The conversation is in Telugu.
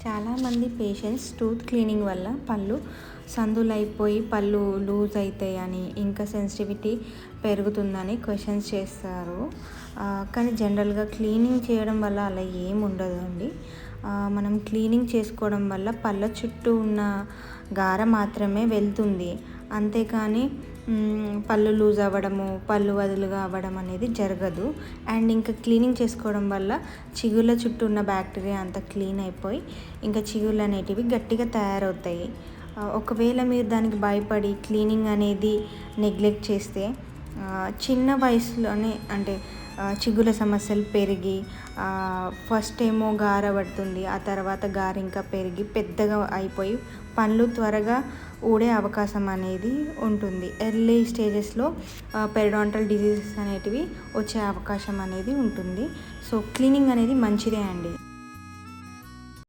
చాలామంది పేషెంట్స్ టూత్ క్లీనింగ్ వల్ల పళ్ళు సందులైపోయి పళ్ళు లూజ్ అవుతాయని, ఇంకా సెన్సిటివిటీ పెరుగుతుందని క్వశ్చన్స్ చేస్తారు. కానీ జనరల్గా క్లీనింగ్ చేయడం వల్ల అలా ఏమి ఉండదు అండి. మనం క్లీనింగ్ చేసుకోవడం వల్ల పళ్ళ చుట్టూ ఉన్న గార మాత్రమే వెళ్తుంది. అంతేకాని పళ్ళు లూజ్ అవ్వడము, పళ్ళు వదులుగా అవ్వడం అనేది జరగదు. అండ్ ఇంకా క్లీనింగ్ చేసుకోవడం వల్ల చిగుళ్ళ చుట్టూ ఉన్న బ్యాక్టీరియా అంతా క్లీన్ అయిపోయి ఇంకా చిగుళ్ళు అనేటివి గట్టిగా తయారవుతాయి. ఒకవేళ మీరు దానికి భయపడి క్లీనింగ్ అనేది నెగ్లెక్ట్ చేస్తే చిన్న వయసులోనే అంటే చిగుళ్ళ సమస్యలు పెరిగి ఫస్ట్ ఏమో గార పడుతుంది, ఆ తర్వాత గార ఇంకా పెరిగి పెద్దగా అయిపోయి పళ్ళు త్వరగా ఊడే అవకాశం అనేది ఉంటుంది. ఎర్లీ స్టేజెస్లో పెరిడాంటల్ డిసీజెస్ అనేటివి వచ్చే అవకాశం అనేది ఉంటుంది. సో క్లీనింగ్ అనేది మంచిదే అండి.